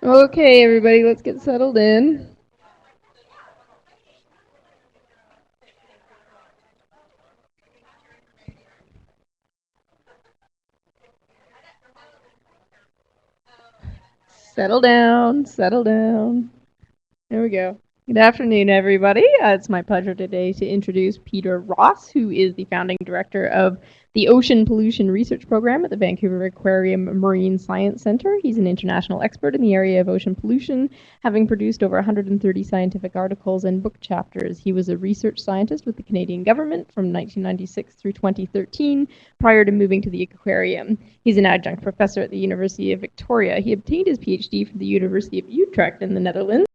Okay, everybody, let's get settled in. Settle down, settle down. There we go. Good afternoon, everybody. It's my pleasure today to introduce Peter Ross, who is the founding director of the Ocean Pollution Research Program at the Vancouver Aquarium Marine Science Centre. He's an international expert in the area of ocean pollution, having produced over 130 scientific articles and book chapters. He was a research scientist with the Canadian government from 1996 through 2013, prior to moving to the aquarium. He's an adjunct professor at the University of Victoria. He obtained his PhD from the University of Utrecht in the Netherlands,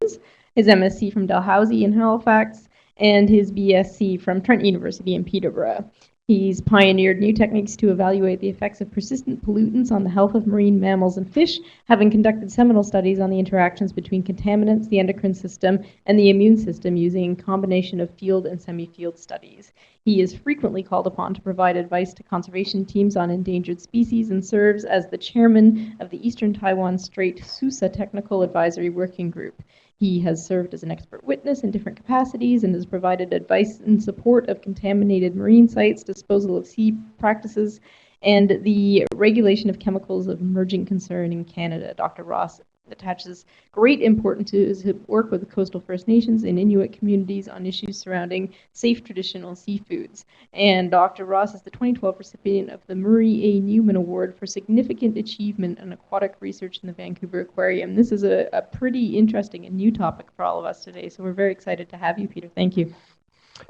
his MSc from Dalhousie in Halifax, and his BSc from Trent University in Peterborough. He's pioneered new techniques to evaluate the effects of persistent pollutants on the health of marine mammals and fish, having conducted seminal studies on the interactions between contaminants, the endocrine system, and the immune system using a combination of field and semi-field studies. He is frequently called upon to provide advice to conservation teams on endangered species and serves as the chairman of the Eastern Taiwan Strait SUSA Technical Advisory Working Group. He has served as an expert witness in different capacities and has provided advice in support of contaminated marine sites, disposal of sea practices, and the regulation of chemicals of emerging concern in Canada. Dr. Ross attaches great importance to his work with the coastal First Nations and Inuit communities on issues surrounding safe traditional seafoods. And Dr. Ross is the 2012 recipient of the Murray A. Newman Award for Significant Achievement in Aquatic Research in the Vancouver Aquarium. This is a pretty interesting and new topic for all of us today, so we're very excited to have you, Peter. Thank you.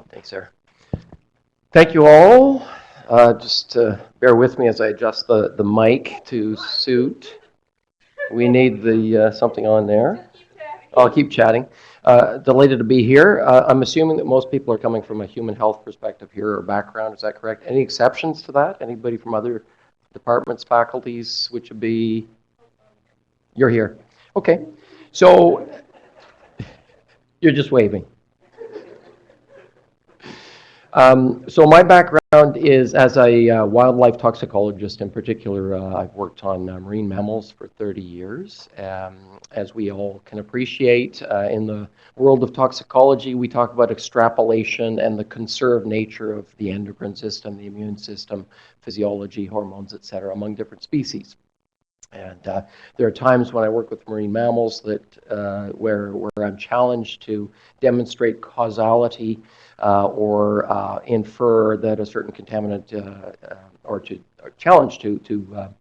Thanks, Sarah. Thank you all. Just bear with me as I adjust the mic to suit. We need the something on there. I'll keep chatting. Delighted to be here. I'm assuming that most people are coming from a human health perspective here or background. Is that correct? Any exceptions to that? Anybody from other departments, faculties, which would be? You're here. Okay. So you're just waving. So my background is as a wildlife toxicologist. In particular, I've worked on marine mammals for 30 years. As we all can appreciate, in the world of toxicology, we talk about extrapolation and the conserved nature of the endocrine system, the immune system, physiology, hormones, etc., among different species. And there are times when I work with marine mammals that where I'm challenged to demonstrate causality or infer that a certain contaminant or challenge to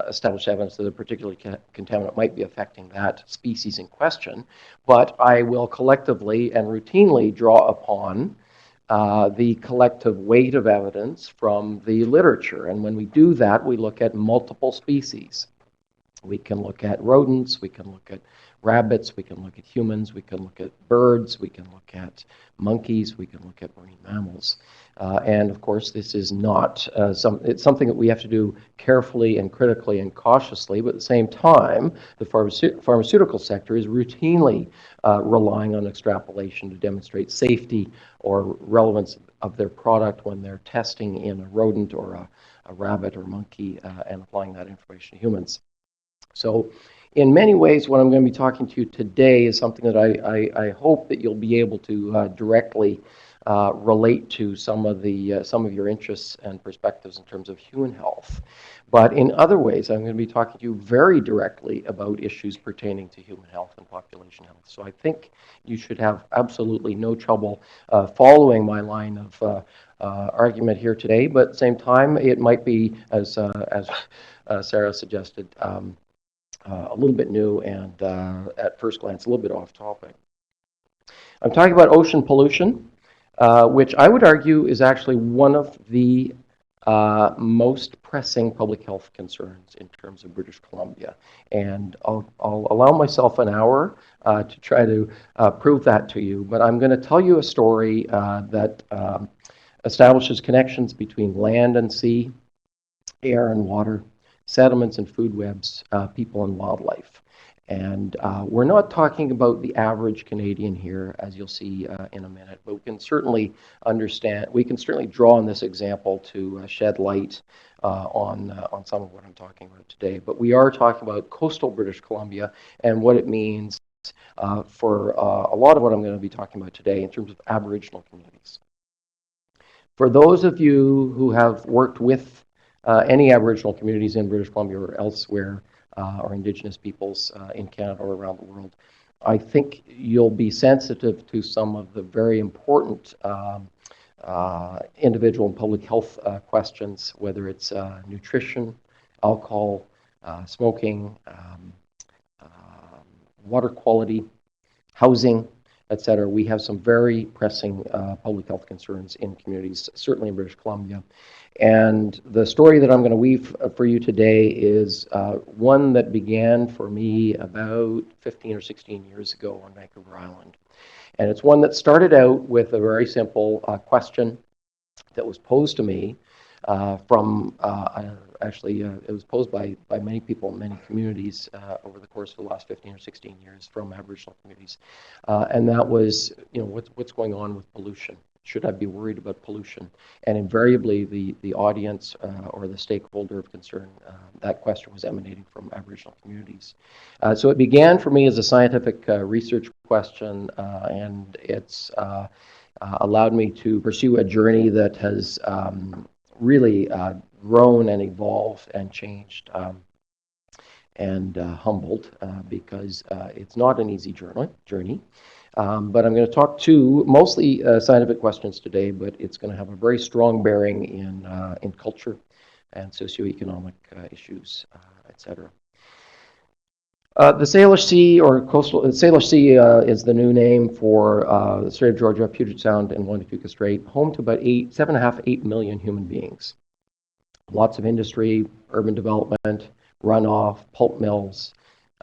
establish evidence that a particular contaminant might be affecting that species in question. But I will collectively and routinely draw upon the collective weight of evidence from the literature. And when we do that, we look at multiple species. We can look at rodents, we can look at rabbits, we can look at humans, we can look at birds, we can look at monkeys, we can look at marine mammals. And of course, this is not it's something that we have to do carefully and critically and cautiously, but at the same time, the pharmaceutical sector is routinely relying on extrapolation to demonstrate safety or relevance of their product when they're testing in a rodent or a rabbit or monkey and applying that information to humans. So in many ways, what I'm going to be talking to you today is something that I hope that you'll be able to directly relate to some of your interests and perspectives in terms of human health. But in other ways, I'm going to be talking to you very directly about issues pertaining to human health and population health. So I think you should have absolutely no trouble following my line of argument here today. But at the same time, it might be, as Sarah suggested, a little bit new and at first glance a little bit off topic. I'm talking about ocean pollution, which I would argue is actually one of the most pressing public health concerns in terms of British Columbia. And I'll allow myself an hour to try to prove that to you, but I'm going to tell you a story that establishes connections between land and sea, air and water, sediments and food webs, people and wildlife. And we're not talking about the average Canadian here, as you'll see in a minute, but we can certainly draw on this example to shed light on some of what I'm talking about today. But we are talking about coastal British Columbia and what it means for a lot of what I'm going to be talking about today in terms of Aboriginal communities. For those of you who have worked with any Aboriginal communities in British Columbia or elsewhere, or Indigenous peoples in Canada or around the world, I think you'll be sensitive to some of the very important individual and public health questions, whether it's nutrition, alcohol, smoking, water quality, housing, etc. We have some very pressing public health concerns in communities, certainly in British Columbia. And the story that I'm going to weave for you today is one that began for me about 15 or 16 years ago on Vancouver Island. And it's one that started out with a very simple question that was posed to me it was posed by many people in many communities over the course of the last 15 or 16 years from Aboriginal communities. And that was, what's going on with pollution? Should I be worried about pollution? And invariably, the audience or the stakeholder of concern, that question was emanating from Aboriginal communities. So it began for me as a scientific research question, and it's allowed me to pursue a journey that has really grown and evolved and changed and humbled because it's not an easy journey. But I'm going to talk to mostly scientific questions today, but it's going to have a very strong bearing in culture and socioeconomic issues, etc. The Salish Sea or coastal Salish Sea is the new name for the Strait of Georgia, Puget Sound, and Juan de Fuca Strait, home to about 7.5 to 8 million human beings. Lots of industry, urban development, runoff, pulp mills,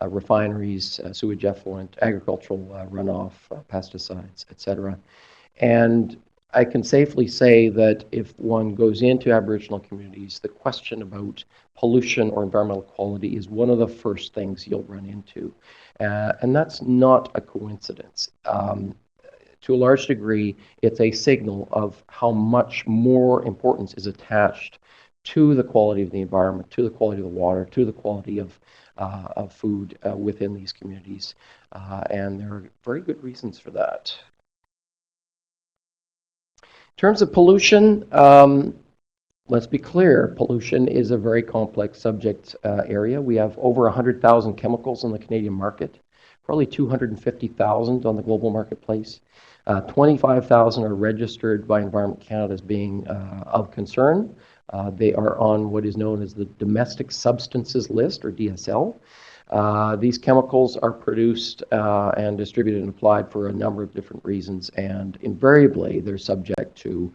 refineries, sewage effluent, agricultural runoff, pesticides, etc. And I can safely say that if one goes into Aboriginal communities, the question about pollution or environmental quality is one of the first things you'll run into. And that's not a coincidence. To a large degree, it's a signal of how much more importance is attached to the quality of the environment, to the quality of the water, to the quality of food within these communities. And there are very good reasons for that. In terms of pollution, let's be clear, pollution is a very complex subject area. We have over 100,000 chemicals in the Canadian market, probably 250,000 on the global marketplace. 25,000 are registered by Environment Canada as being of concern. They are on what is known as the Domestic Substances List, or DSL. These chemicals are produced and distributed and applied for a number of different reasons, and invariably they're subject to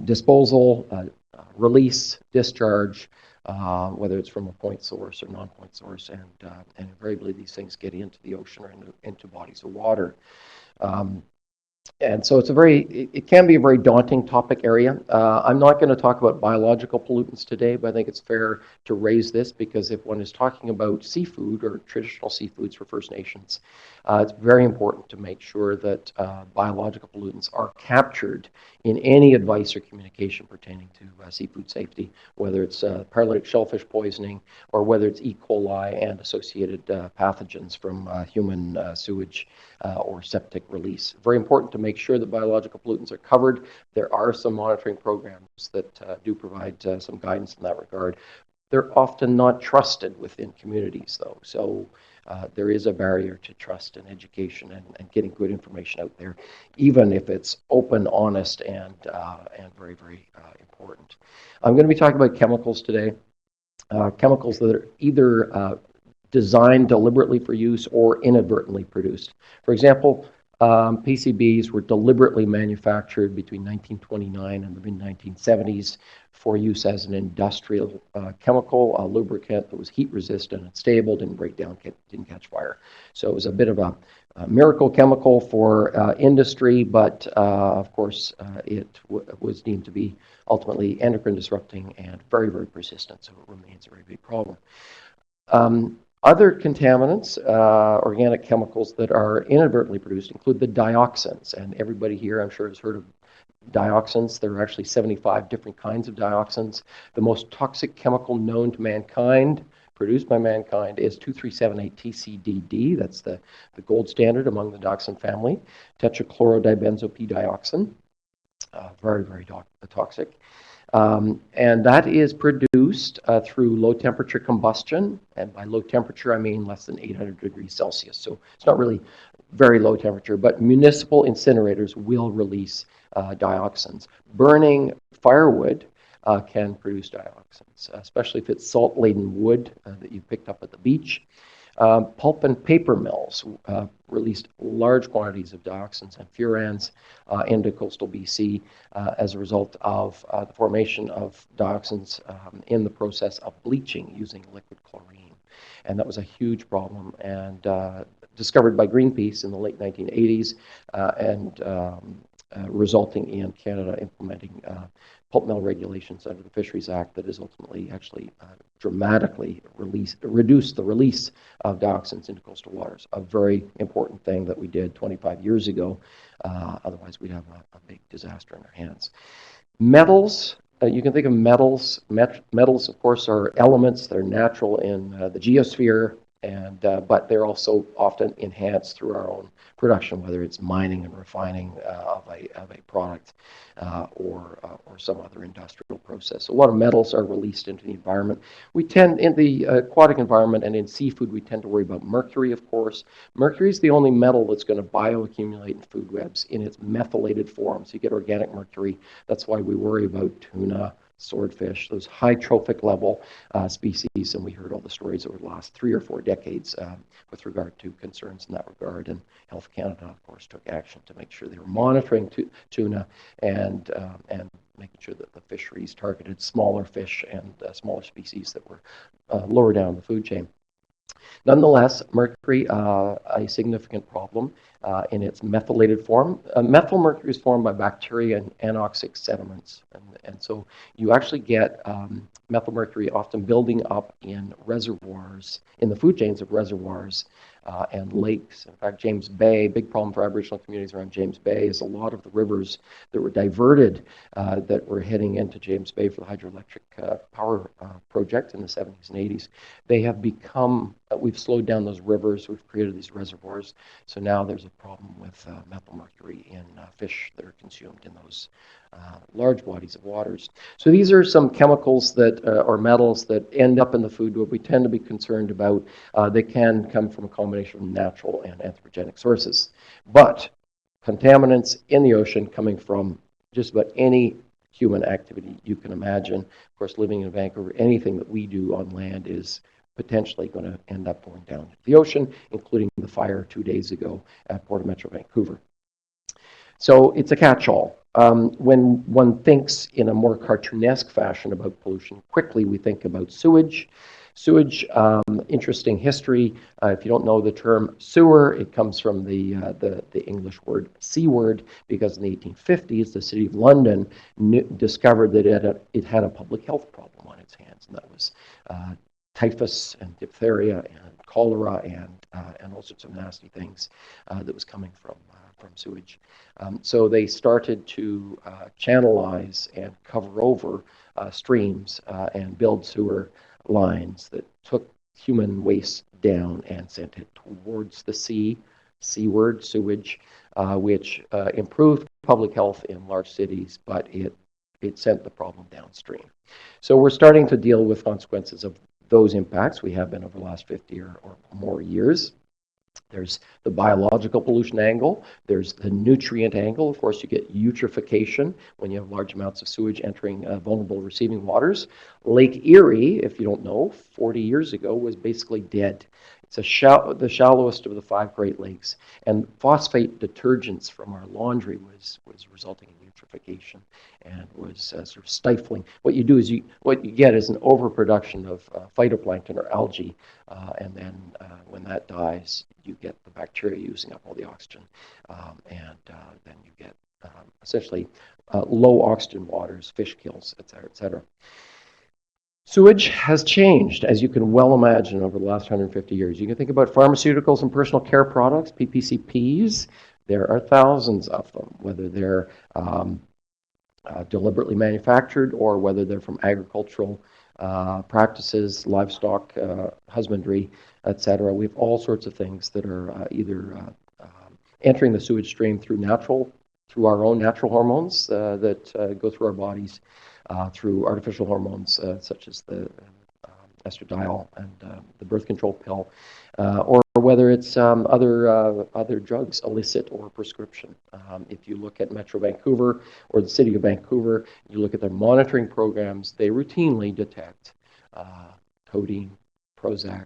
disposal, release, discharge, whether it's from a point source or non-point source, and invariably these things get into the ocean or into bodies of water. And so it can be a very daunting topic area. I'm not going to talk about biological pollutants today, but I think it's fair to raise this because if one is talking about seafood or traditional seafoods for First Nations, it's very important to make sure that biological pollutants are captured in any advice or communication pertaining to seafood safety, whether it's paralytic shellfish poisoning or whether it's E. coli and associated pathogens from human sewage or septic release. Very important to make sure that biological pollutants are covered. There are some monitoring programs that do provide some guidance in that regard. They're often not trusted within communities, though. So there is a barrier to trust and education and getting good information out there, even if it's open, honest, and very, very important. I'm going to be talking about chemicals today, chemicals that are either designed deliberately for use or inadvertently produced. For example, PCBs were deliberately manufactured between 1929 and the mid-1970s for use as an industrial chemical, a lubricant that was heat resistant and stable, didn't break down, didn't catch fire. So it was a bit of a miracle chemical for industry, but of course it was deemed to be ultimately endocrine disrupting and very, very persistent, so it remains a very big problem. Other contaminants, organic chemicals that are inadvertently produced include the dioxins, and everybody here I'm sure has heard of dioxins. There are actually 75 different kinds of dioxins. The most toxic chemical known to mankind, produced by mankind, is 2378 TCDD. That's the gold standard among the dioxin family. Tetrachlorodibenzo-P-dioxin, very, very toxic. And that is produced through low temperature combustion, and by low temperature I mean less than 800 degrees Celsius. So it's not really very low temperature, but municipal incinerators will release dioxins. Burning firewood can produce dioxins, especially if it's salt-laden wood that you picked up at the beach. Pulp and paper mills released large quantities of dioxins and furans into coastal BC as a result of the formation of dioxins in the process of bleaching using liquid chlorine. And that was a huge problem, and discovered by Greenpeace in the late 1980s and resulting in Canada implementing pulp mill regulations under the Fisheries Act that has ultimately actually dramatically reduced the release of dioxins into coastal waters. A very important thing that we did 25 years ago. Otherwise, we'd have a big disaster in our hands. Metals. You can think of metals. Metals, of course, are elements that are natural in the geosphere, and but they're also often enhanced through our own production, whether it's mining and refining of a product or some other industrial process. So a lot of metals are released into the environment. We tend, in the aquatic environment and in seafood, we tend to worry about mercury, of course. Mercury is the only metal that's going to bioaccumulate in food webs in its methylated form. So you get organic mercury. That's why we worry about tuna, swordfish, those high trophic level species, and we heard all the stories over the last 3 or 4 decades with regard to concerns in that regard. And Health Canada, of course, took action to make sure they were monitoring tuna and making sure that the fisheries targeted smaller fish and smaller species that were lower down the food chain. Nonetheless, mercury, a significant problem in its methylated form. Methyl mercury is formed by bacteria and anoxic sediments. And so you actually get methyl mercury often building up in reservoirs, in the food chains of reservoirs and lakes. In fact, James Bay, big problem for Aboriginal communities around James Bay, is a lot of the rivers that were diverted that were heading into James Bay for the hydroelectric power project in the 70s and 80s. They have become, we've slowed down those rivers, we've created these reservoirs, so now there's a problem with methyl mercury in fish that are consumed in those large bodies of waters. So these are some chemicals that, or metals that end up in the food web we tend to be concerned about. They can come from a combination of natural and anthropogenic sources. But contaminants in the ocean coming from just about any human activity you can imagine. Of course, living in Vancouver, anything that we do on land is potentially going to end up going down into the ocean, including the fire 2 days ago at Port of Metro Vancouver. So it's a catch-all. When one thinks in a more cartoonesque fashion about pollution, quickly we think about sewage. Sewage, interesting history. If you don't know the term sewer, it comes from the English word Seaward, because in the 1850s, the City of London discovered that it had a public health problem on its hands, and that was typhus and diphtheria and cholera and all sorts of nasty things that was coming from sewage. So they started to channelize and cover over streams and build sewer lines that took human waste down and sent it towards the sea, seaward sewage, which improved public health in large cities, but it sent the problem downstream. So we're starting to deal with consequences of those impacts. We have been over the last 50 or more years. There's the biological pollution angle. There's the nutrient angle. Of course, you get eutrophication when you have large amounts of sewage entering vulnerable receiving waters. Lake Erie, if you don't know, 40 years ago was basically dead. It's the shallowest of the 5 Great Lakes, and phosphate detergents from our laundry was resulting in eutrophication and was sort of stifling. What you do is what you get is an overproduction of phytoplankton or algae, and then when that dies, you get the bacteria using up all the oxygen, and then you get essentially low oxygen waters, fish kills, et cetera, et cetera. Sewage has changed, as you can well imagine, over the last 150 years. You can think about pharmaceuticals and personal care products, PPCPs. There are thousands of them, whether they're deliberately manufactured or whether they're from agricultural practices, livestock husbandry, etc. We have all sorts of things that are either entering the sewage stream through our own natural hormones that go through our bodies, through artificial hormones such as the estradiol and the birth control pill, or whether it's other drugs, illicit or prescription. If you look at Metro Vancouver or the City of Vancouver, you look at their monitoring programs, they routinely detect codeine, Prozac,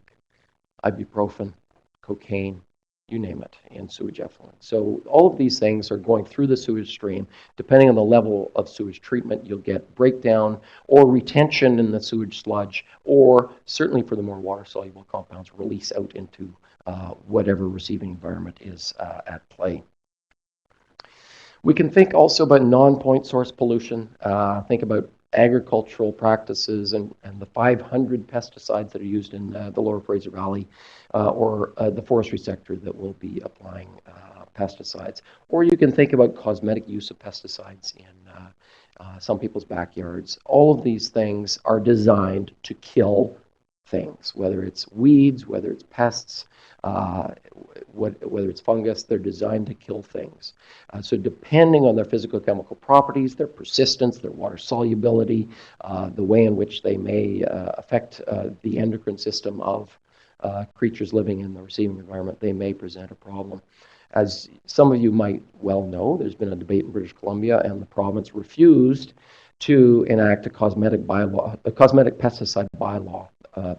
ibuprofen, cocaine, you name it, in sewage effluent. So all of these things are going through the sewage stream. Depending on the level of sewage treatment, you'll get breakdown or retention in the sewage sludge, or certainly for the more water-soluble compounds, release out into whatever receiving environment is at play. We can think also about non-point source pollution. Think about agricultural practices and the 500 pesticides that are used in the Lower Fraser Valley, or the forestry sector that will be applying pesticides. Or you can think about cosmetic use of pesticides in some people's backyards. All of these things are designed to kill things, whether it's weeds, whether it's pests, whether it's fungus, they're designed to kill things. So depending on their physical chemical properties, their persistence, their water solubility, the way in which they may affect the endocrine system of creatures living in the receiving environment, they may present a problem. As some of you might well know, there's been a debate in British Columbia, and the province refused to enact a cosmetic pesticide bylaw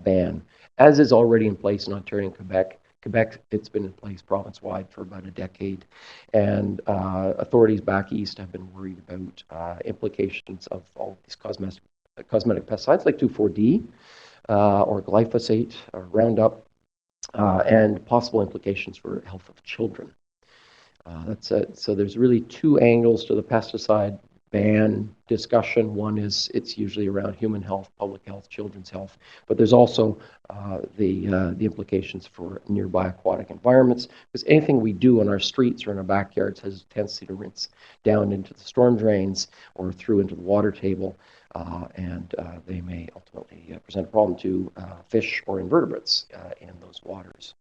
ban, as is already in place in Ontario and Quebec. Quebec, it's been in place province-wide for about a decade, and authorities back east have been worried about implications of all these cosmetic pesticides like 2,4-D or glyphosate or Roundup, and possible implications for health of children. That's it. So there's really 2 angles to the pesticide ban discussion. One is it's usually around human health, public health, children's health, but there's also the implications for nearby aquatic environments, because anything we do on our streets or in our backyards has a tendency to rinse down into the storm drains or through into the water table, and they may ultimately present a problem to fish or invertebrates in those waters.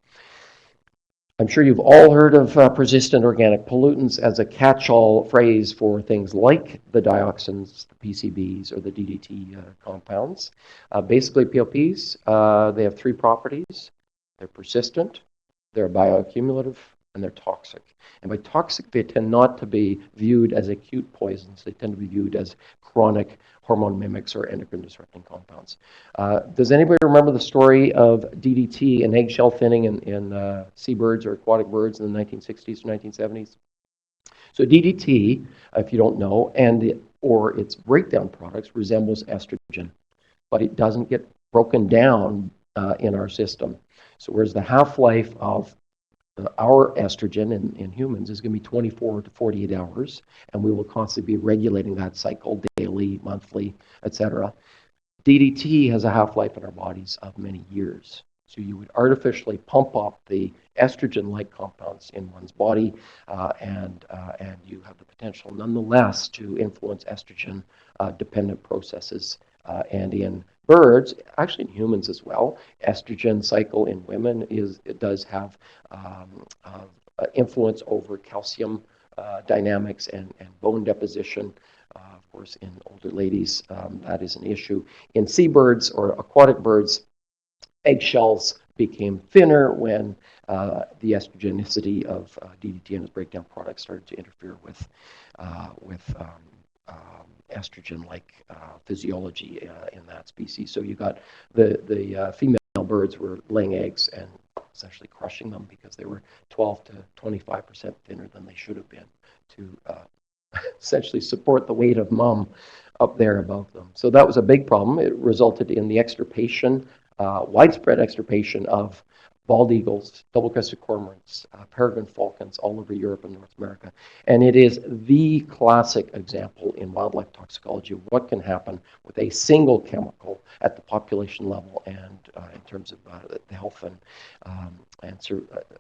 I'm sure you've all heard of persistent organic pollutants as a catch-all phrase for things like the dioxins, the PCBs, or the DDT compounds. Basically, POPs, they have 3 properties. They're persistent, they're bioaccumulative, and they're toxic. And by toxic, they tend not to be viewed as acute poisons. They tend to be viewed as chronic hormone mimics or endocrine disrupting compounds. Does anybody remember the story of DDT and eggshell thinning in seabirds or aquatic birds in the 1960s or 1970s? So DDT, if you don't know, or its breakdown products resembles estrogen, but it doesn't get broken down in our system. So whereas the half-life of our estrogen in humans is going to be 24 to 48 hours, and we will constantly be regulating that cycle daily, monthly, etc. DDT has a half-life in our bodies of many years. So you would artificially pump up the estrogen-like compounds in one's body, and you have the potential, nonetheless, to influence estrogen-dependent processes. And in birds, actually in humans as well, estrogen cycle in women it does have influence over calcium dynamics and bone deposition. Of course, in older ladies, that is an issue. In seabirds or aquatic birds, eggshells became thinner when the estrogenicity of DDT and its breakdown products started to interfere with estrogen-like physiology in that species. So you got the female birds were laying eggs, and essentially crushing them because they were 12 to 25% thinner than they should have been to essentially support the weight of mom up there above them. So that was a big problem. It resulted in the extirpation, widespread extirpation of bald eagles, double-crested cormorants, peregrine falcons all over Europe and North America. And it is the classic example in wildlife toxicology of what can happen with a single chemical at the population level and in terms of the health and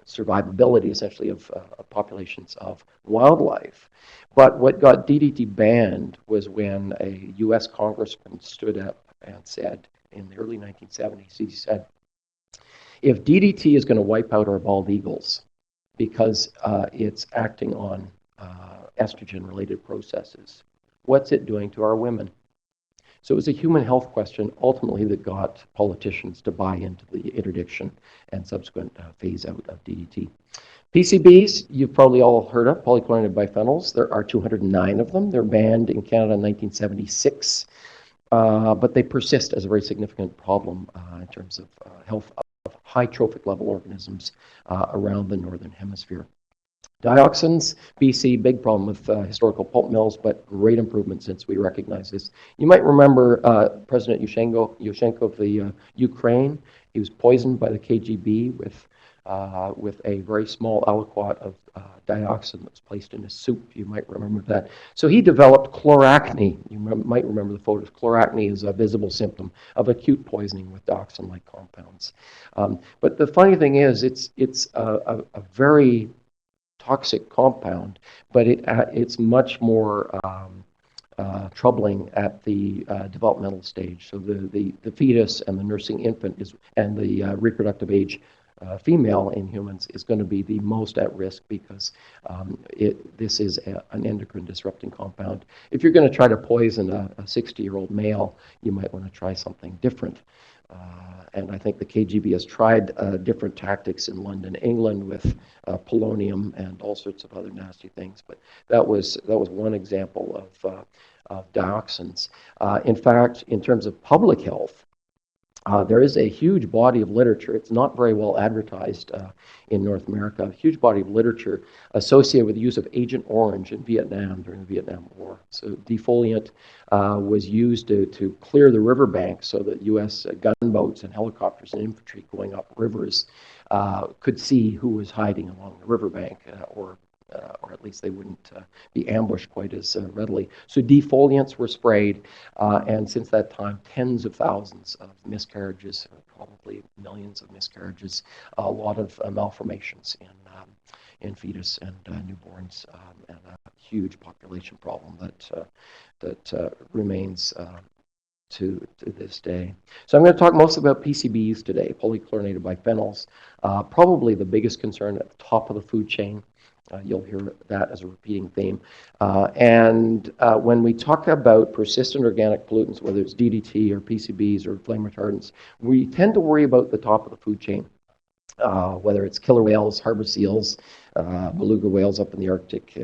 survivability, essentially, of populations of wildlife. But what got DDT banned was when a U.S. congressman stood up and said, in the early 1970s, he said, if DDT is going to wipe out our bald eagles because it's acting on estrogen-related processes, what's it doing to our women? So it was a human health question, ultimately, that got politicians to buy into the interdiction and subsequent phase out of DDT. PCBs, you've probably all heard of, polychlorinated biphenyls. There are 209 of them. They're banned in Canada in 1976, but they persist as a very significant problem in terms of health of high trophic level organisms around the northern hemisphere. Dioxins, BC, big problem with historical pulp mills, but great improvement since we recognize this. You might remember President Yushchenko of the Ukraine. He was poisoned by the KGB with a very small aliquot of dioxin that was placed in his soup. You might remember that. So he developed chloracne. You might remember the photos. Chloracne is a visible symptom of acute poisoning with dioxin-like compounds. But the funny thing is, it's a very toxic compound, but it's much more troubling at the developmental stage. So the fetus and the nursing infant and the reproductive age female in humans is going to be the most at risk because this is an endocrine disrupting compound. If you're going to try to poison a 60-year-old male, you might want to try something different. And I think the KGB has tried different tactics in London, England, with polonium and all sorts of other nasty things. But that was one example of dioxins. In fact, in terms of public health, there is a huge body of literature. It's not very well advertised in North America. A huge body of literature associated with the use of Agent Orange in Vietnam during the Vietnam War. So defoliant was used to clear the riverbank so that U.S. gunboats and helicopters and infantry going up rivers could see who was hiding along the riverbank, or at least they wouldn't be ambushed quite as readily. So defoliants were sprayed, and since that time, tens of thousands of miscarriages, probably millions of miscarriages, a lot of malformations in fetus and newborns, and a huge population problem that remains to this day. So I'm going to talk mostly about PCBs today, polychlorinated biphenyls, probably the biggest concern at the top of the food chain. You'll hear that as a repeating theme. And when we talk about persistent organic pollutants, whether it's DDT or PCBs or flame retardants, we tend to worry about the top of the food chain, whether it's killer whales, harbor seals, beluga whales up in the Arctic,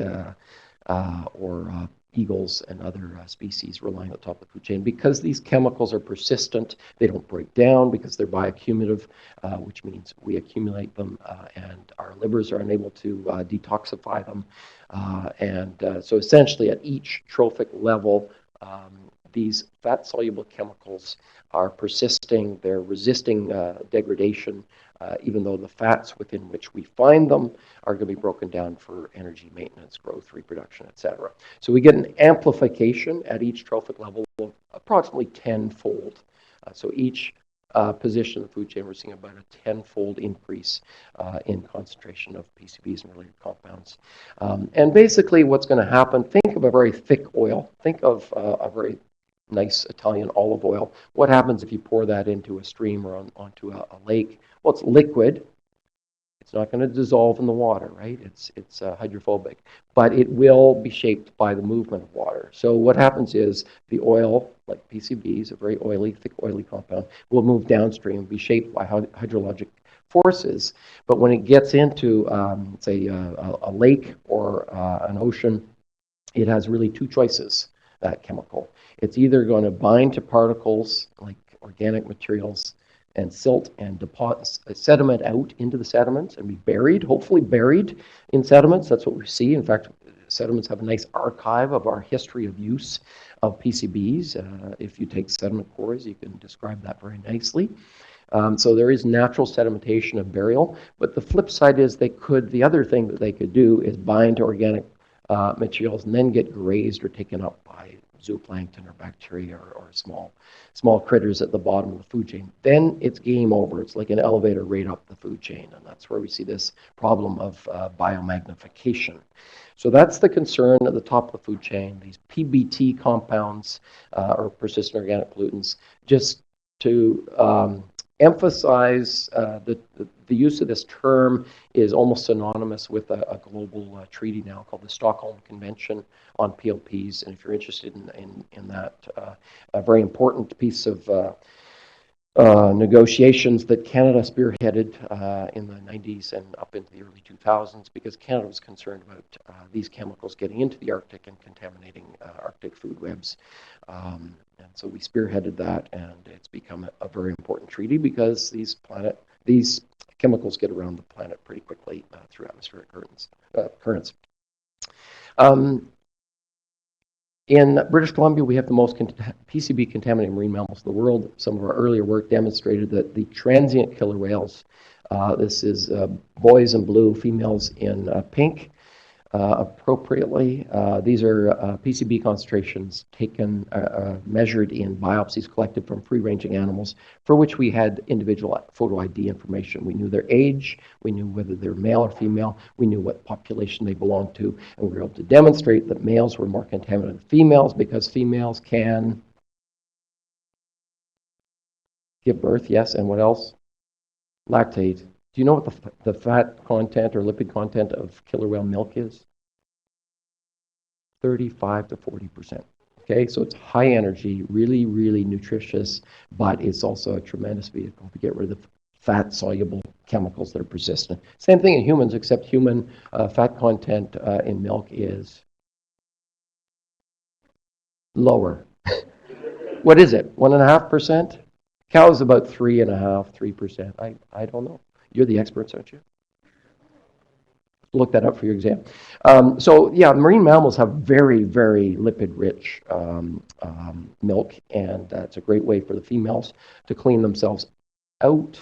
or eagles and other species relying on the top of the food chain. Because these chemicals are persistent, they don't break down because they're bioaccumulative, which means we accumulate them and our livers are unable to detoxify them. So essentially at each trophic level, these fat-soluble chemicals are persisting, they're resisting degradation, even though the fats within which we find them are going to be broken down for energy maintenance, growth, reproduction, etc. So we get an amplification at each trophic level of approximately tenfold. So each position of the food chain, we're seeing about a tenfold increase in concentration of PCBs and related compounds. And basically what's going to happen, think of a very thick oil. Think of a very nice Italian olive oil. What happens if you pour that into a stream or onto a lake? Well, it's liquid. It's not going to dissolve in the water, right? It's hydrophobic, but it will be shaped by the movement of water. So what happens is the oil, like PCBs, a very oily, thick, oily compound, will move downstream and be shaped by hydrologic forces. But when it gets into, say, a lake or an ocean, it has really two choices, that chemical. It's either going to bind to particles like organic materials, and silt and deposit sediment out into the sediments and be buried, hopefully buried in sediments. That's what we see. In fact, sediments have a nice archive of our history of use of PCBs. If you take sediment cores, you can describe that very nicely. So there is natural sedimentation of burial, but the flip side is the other thing that they could do is bind to organic materials and then get grazed or taken up by zooplankton or bacteria or small critters at the bottom of the food chain. Then it's game over. It's like an elevator right up the food chain, and that's where we see this problem of biomagnification. So that's the concern at the top of the food chain, these PBT compounds or persistent organic pollutants, just to emphasize the use of this term is almost synonymous with a global treaty now called the Stockholm Convention on PLPs. And if you're interested in that, a very important piece of negotiations that Canada spearheaded in the 90s and up into the early 2000s, because Canada was concerned about these chemicals getting into the Arctic and contaminating Arctic food webs. And so we spearheaded that, and it's become a very important treaty because these chemicals get around the planet pretty quickly through atmospheric currents. In British Columbia, we have the most PCB-contaminated marine mammals in the world. Some of our earlier work demonstrated that the transient killer whales, this is boys in blue, females in pink, appropriately. These are PCB concentrations taken, measured in biopsies collected from free-ranging animals for which we had individual photo ID information. We knew their age, we knew whether they're male or female, we knew what population they belonged to, and we were able to demonstrate that males were more contaminated than females because females can give birth, yes, and what else? Lactate. Do you know what the fat content or lipid content of killer whale milk is? 35 to 40%. Okay, so it's high energy, really, really nutritious, but it's also a tremendous vehicle to get rid of fat-soluble chemicals that are persistent. Same thing in humans, except human fat content in milk is lower. What is it? 1.5%? Cows about 3.5%, 3%. I don't know. You're the experts, aren't you? Look that up for your exam. So yeah, marine mammals have very, very lipid-rich milk, and that's a great way for the females to clean themselves out.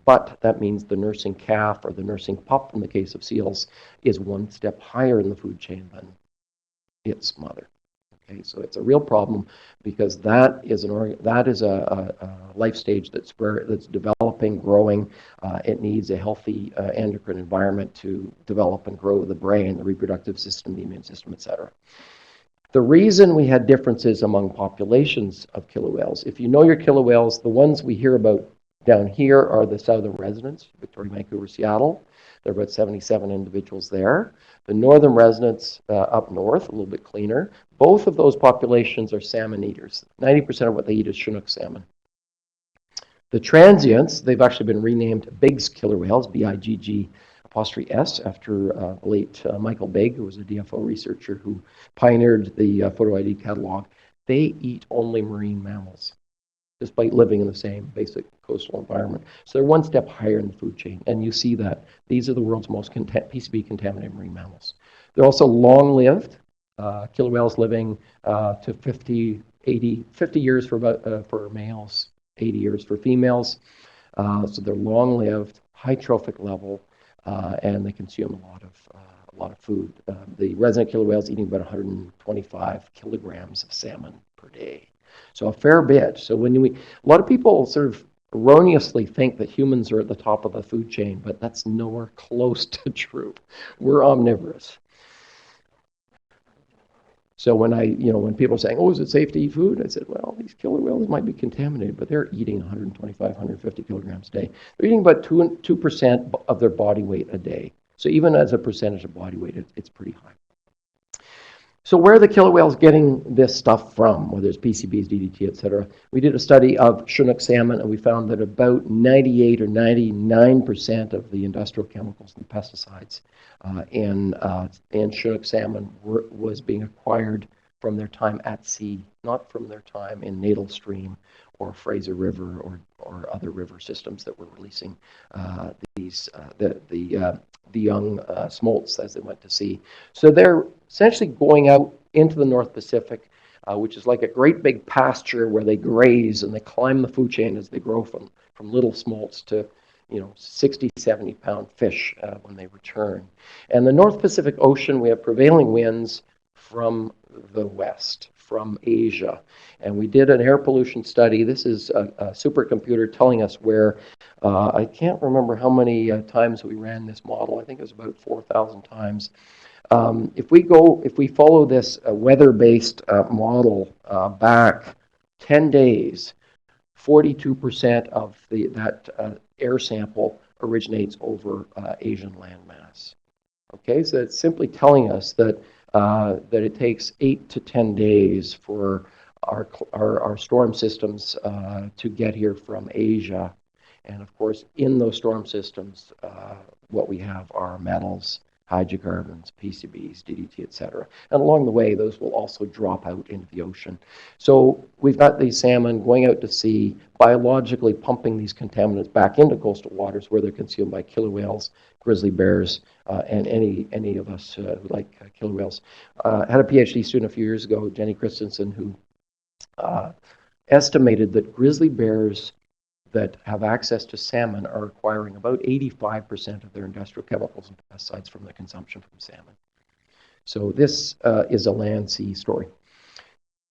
But that means the nursing calf or the nursing pup, in the case of seals, is one step higher in the food chain than its mother. Okay, so it's a real problem because that is a life stage that's developing, growing. It needs a healthy endocrine environment to develop and grow the brain, the reproductive system, the immune system, etc. The reason we had differences among populations of killer whales, if you know your killer whales, the ones we hear about down here are the southern residents, Victoria, Vancouver, Seattle. There are about 77 individuals there. The northern residents up north, a little bit cleaner. Both of those populations are salmon eaters. 90% of what they eat is Chinook salmon. The transients, they've actually been renamed Bigg's killer whales, B-I-G-G'(S), after late Michael Bigg, who was a DFO researcher who pioneered the photo ID catalog. They eat only marine mammals, despite living in the same basic coastal environment. So they're one step higher in the food chain, and you see that. These are the world's most PCB-contaminated marine mammals. They're also long-lived, killer whales living to 50 years for males, 80 years for females. So they're long-lived, high trophic level, and they consume a lot of food. The resident killer whales eating about 125 kilograms of salmon per day. So a fair bit. So a lot of people sort of erroneously think that humans are at the top of the food chain, but that's nowhere close to true. We're omnivorous. So when people are saying, "Oh, is it safe to eat food?" I said, "Well, these killer whales might be contaminated, but they're eating 125, 150 kilograms a day. They're eating about 2% of their body weight a day. So even as a percentage of body weight, it's pretty high." So where are the killer whales getting this stuff from, whether it's PCBs, DDT, etc.? We did a study of Chinook salmon, and we found that about 98 or 99% of the industrial chemicals and pesticides in Chinook salmon was being acquired from their time at sea, not from their time in natal stream or Fraser River or other river systems that were releasing the young smolts as they went to sea. So they're essentially going out into the North Pacific, which is like a great big pasture where they graze and they climb the food chain as they grow from little smolts to 60, 70-pound fish when they return. And the North Pacific Ocean, we have prevailing winds from the west, from Asia. And we did an air pollution study. This is a supercomputer telling us where, I can't remember how many times we ran this model. I think it was about 4,000 times. If we follow this weather-based model back 10 days, 42% of that air sample originates over Asian landmass. Okay, so it's simply telling us that it takes 8 to 10 days for our storm systems to get here from Asia. And of course, in those storm systems, what we have are metals, hydrocarbons, PCBs, DDT, etc. And along the way, those will also drop out into the ocean. So we've got these salmon going out to sea, biologically pumping these contaminants back into coastal waters where they're consumed by killer whales, grizzly bears, and any of us who like killer whales. Had a PhD student a few years ago, Jenny Christensen, who estimated that grizzly bears that have access to salmon are acquiring about 85% of their industrial chemicals and pesticides from the consumption from salmon. So this is a land-sea story.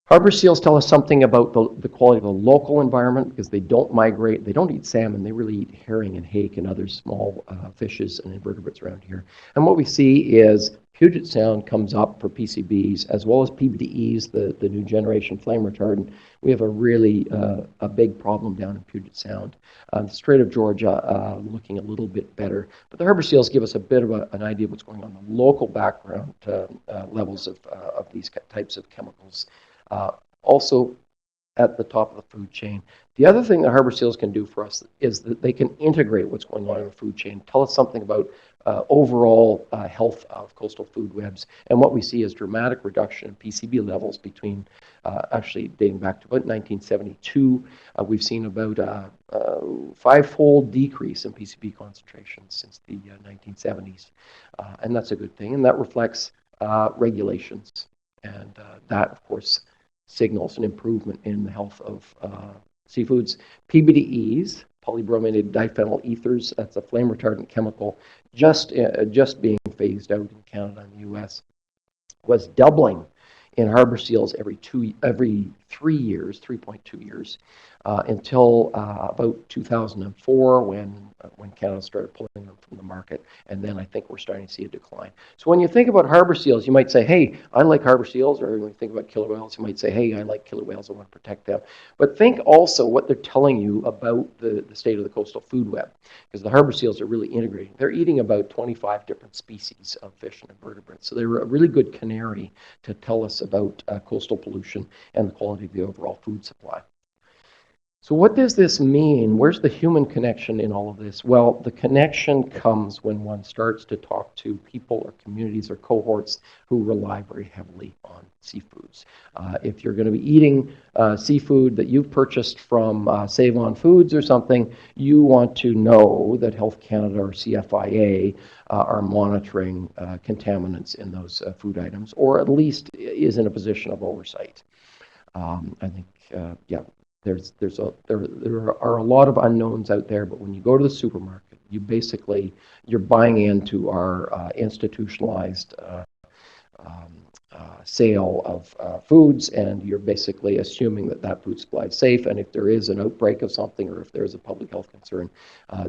Harbor seals tell us something about the quality of the local environment because they don't migrate. They don't eat salmon. They really eat herring and hake and other small fishes and invertebrates around here. And what we see is Puget Sound comes up for PCBs as well as PBDEs, the new generation flame retardant. We have a really a big problem down in Puget Sound. The Strait of Georgia looking a little bit better. But the harbor seals give us a bit of an idea of what's going on in the local background levels of these types of chemicals. Also at the top of the food chain. The other thing that harbor seals can do for us is that they can integrate what's going on in the food chain, tell us something about overall health of coastal food webs. And what we see is dramatic reduction in PCB levels between, actually dating back to about 1972. We've seen about a 5-fold decrease in PCB concentrations since the 1970s. And that's a good thing. And that reflects regulations. And that, of course, signals an improvement in the health of seafoods. PBDEs, polybrominated diphenyl ethers, that's a flame retardant chemical, just being phased out in Canada and the US, was doubling in harbor seals every 3 years, 3.2 years, until about 2004 when Canada started pulling them from the market, and then I think we're starting to see a decline. So when you think about harbor seals, you might say, hey, I like harbor seals, or when you think about killer whales, you might say, hey, I like killer whales, I want to protect them. But think also what they're telling you about the state of the coastal food web, because the harbor seals are really integrating. They're eating about 25 different species of fish and invertebrates, so they're a really good canary to tell us about coastal pollution and the quality of the overall food supply. So what does this mean? Where's the human connection in all of this? Well, the connection comes when one starts to talk to people or communities or cohorts who rely very heavily on seafoods. If you're going to be eating seafood that you've purchased from Save On Foods or something, you want to know that Health Canada or CFIA are monitoring contaminants in those food items, or at least is in a position of oversight. I think, yeah. There are a lot of unknowns out there, but when you go to the supermarket, you're buying into our institutionalized sale of foods, and you're basically assuming that food supply is safe. And if there is an outbreak of something, or if there is a public health concern,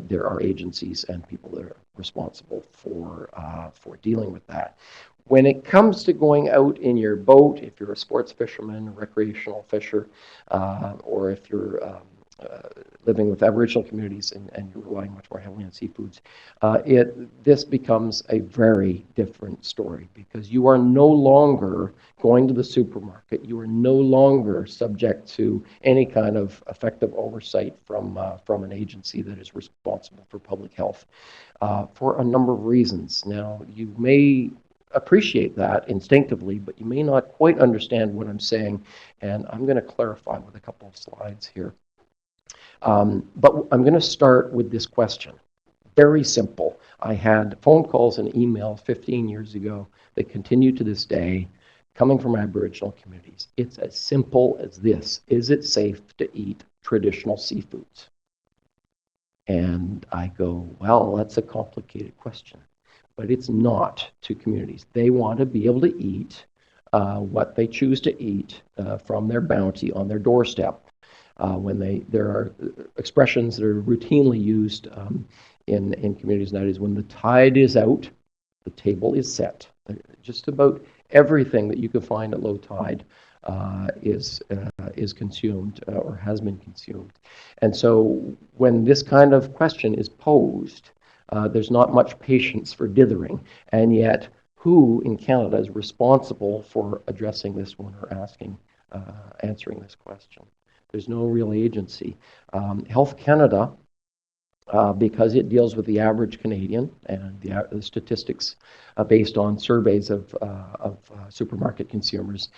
there are agencies and people that are responsible for dealing with that. When it comes to going out in your boat, if you're a sports fisherman, a recreational fisher, or if you're living with Aboriginal communities and you're relying much more heavily on seafoods, this becomes a very different story, because you are no longer going to the supermarket. You are no longer subject to any kind of effective oversight from an agency that is responsible for public health for a number of reasons. Now, you may appreciate that instinctively, but you may not quite understand what I'm saying, and I'm going to clarify with a couple of slides here. But I'm going to start with this question. Very simple. I had phone calls and emails 15 years ago that continue to this day, coming from Aboriginal communities. It's as simple as this. Is it safe to eat traditional seafoods? And I go, well, that's a complicated question. But it's not to communities. They want to be able to eat what they choose to eat from their bounty on their doorstep. There are expressions that are routinely used in communities nowadays. When the tide is out, the table is set. Just about everything that you can find at low tide is consumed or has been consumed. And so when this kind of question is posed, there's not much patience for dithering. And yet, who in Canada is responsible for addressing this one or answering this question? There's no real agency. Health Canada, because it deals with the average Canadian and the statistics based on surveys of supermarket consumers,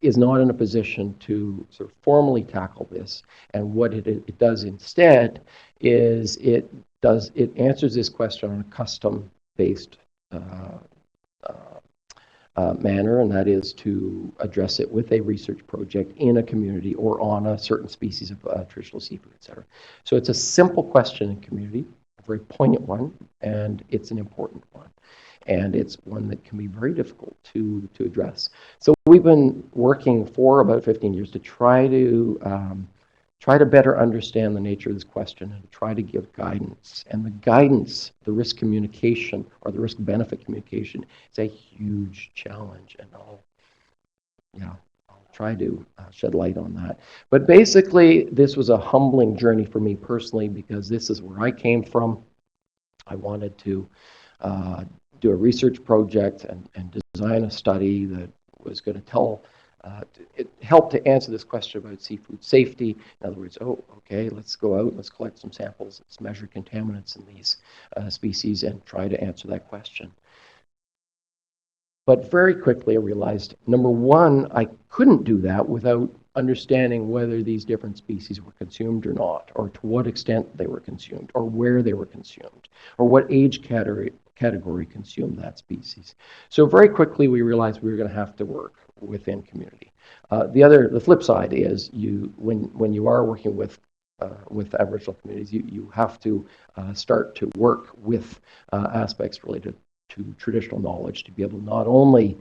is not in a position to sort of formally tackle this. And what it does instead is it answers this question on a custom-based manner, and that is to address it with a research project in a community or on a certain species of traditional seafood, etc. So it's a simple question in community, a very poignant one, and it's an important one. And it's one that can be very difficult to address. So we've been working for about 15 years to try to better understand the nature of this question and try to give guidance. And the guidance, the risk communication or the risk-benefit communication, is a huge challenge. And I'll try to shed light on that. But basically, this was a humbling journey for me personally because this is where I came from. I wanted to do a research project and design a study that was going to it helped to answer this question about seafood safety. In other words, okay, let's go out, let's collect some samples, let's measure contaminants in these species and try to answer that question. But very quickly I realized, number one, I couldn't do that without understanding whether these different species were consumed or not, or to what extent they were consumed, or where they were consumed, or what age category consumed that species. So very quickly we realized we were going to have to work within community. The flip side is when you are working with Aboriginal communities, you have to start to work with aspects related to traditional knowledge to be able to not only